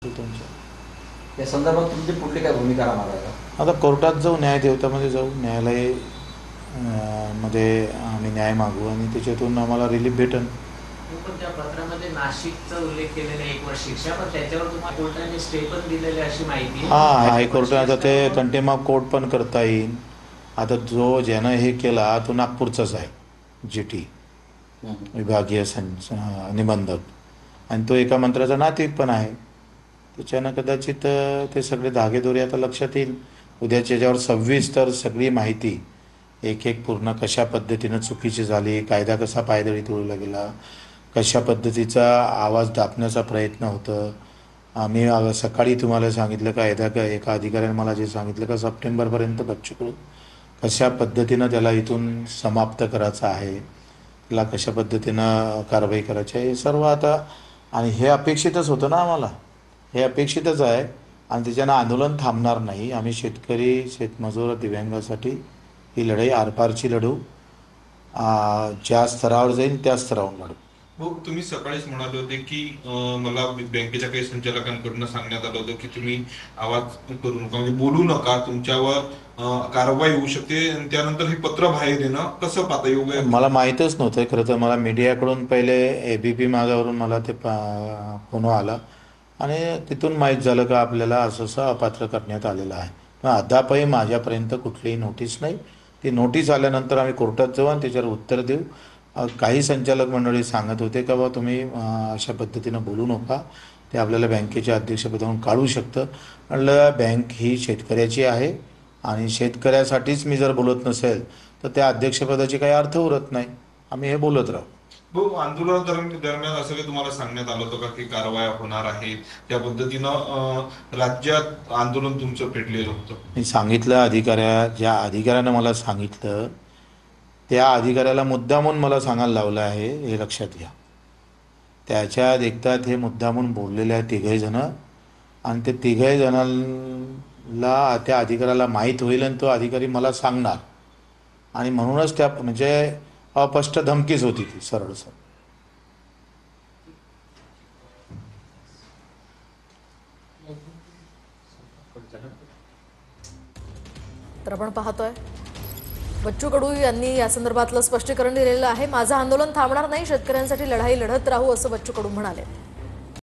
असतील त्यांच्या. या संदर्भात तुमची पुढली काय भूमिका राहणार आहे? आता कोर्टात जाऊ, न्यायदेवतामध्ये जाऊ, न्यायालय मध्ये आम्ही न्याय मागू आणि त्याच्यातून आम्हाला रिलीफ भेटेल. पण त्या पत्रामध्ये नाशिकचा उल्लेख केलेला 1 वर्ष शिक्षा, पण त्याच्यावर तुम्हाला कोर्टाने स्टे पण दिलेले अशी माहिती आहे. हां, हायकोर्ट आता ते कंटेम्प कोर्ट पण करता येईल. आता जो ज्यानं हे केला तो नागपूरचाच आहे, GT विभागीय निबंधक, आणि तो एका मंत्र्याचा नातेवाईक पण आहे. त्याच्यानं कदाचित ते सगळे धागेदोरे आता लक्षात येईल. उद्याच्या याच्यावर 26 तर सगळी माहिती एक एक पूर्ण कशा पद्धतीनं चुकीची झाली, कायदा कसा पायदळी तोडला गेला, कशा पद्धतीचा आवाज दाबण्याचा प्रयत्न होतं. आम्ही सकाळी तुम्हाला सांगितलं का एका अधिकाऱ्याने मला जे सांगितलं का सप्टेंबरपर्यंत बच्चू कडू कशा पद्धतीनं त्याला इथून समाप्त करायचं आहे, त्याला कशा पद्धतीनं कारवाई करायची आहे, हे सर्व आता. आणि हे अपेक्षितच होतं ना आम्हाला, हे अपेक्षितच आहे. आणि त्याच्यानं आंदोलन थांबणार नाही. आम्ही शेतकरी, शेतमजूर, दिव्यांगासाठी ही लढाई आरपारची लढू. ज्या स्तरावर जाईल त्या स्तरावर लढू. हो, तुम्ही सकाळीच म्हणाले होते की मला बँकेच्या काही संचालकांकडून सांगण्यात आलं होतं की तुम्ही आवाज करू नका, म्हणजे बोलू नका, तुमच्यावर कारवाई होऊ शकते. आणि त्यानंतर हे पत्र बाहेर येणं कसं पाहता येईल? मला माहीतच नव्हतं खरं तर. मला मीडियाकडून पहिले ABP मागावरून मला ते फोन आला आणि तिथून माहीत झालं का आपल्याला असं असं अपात्र करण्यात आलेलं आहे. पण अद्यापही माझ्यापर्यंत कुठलीही नोटीस नाही. ती नोटीस आल्यानंतर आम्ही कोर्टात जाऊ आणि त्याच्यावर उत्तर देऊ. काही संचालक मंडळी सांगत होते का बाबा तुम्ही अशा पद्धतीनं बोलू नका, ते आपल्याला बँकेच्या अध्यक्षपदावरून काढू शकतं. म्हणलं बँक ही शेतकऱ्याची आहे आणि शेतकऱ्यासाठीच मी जर बोलत नसेल तर त्या अध्यक्षपदाची काही अर्थ उरत नाही. आम्ही हे बोलत राहू. आंदोलन दरम्यान असं काही तुम्हाला सांगण्यात आलं होतं का की कारवाया होणार आहे, त्या पद्धतीनं राज्यात आंदोलन तुमचं पेटलेलं होतं? मी सांगितलं ज्या अधिकाऱ्यानं मला सांगितलं त्या अधिकाऱ्याला मुद्दामून मला सांगायला लावलं आहे, हे लक्षात घ्या. त्याच्या देखतात हे मुद्दामून बोललेले आहे तिघही जणं, आणि ते तिघही जणांना त्या अधिकाऱ्याला माहीत होईल आणि तो अधिकारी मला सांगणार. आणि म्हणूनच त्या म्हणजे अस्पष्ट धमकीच होती ती सरळ. तर आपण पाहतोय बच्चू कडू यांनी या संदर्भातलं स्पष्टीकरण दिलेलं आहे. माझं आंदोलन थांबणार नाही, शेतकऱ्यांसाठी लढाई लढत राहू, असं बच्चू कडू म्हणाले.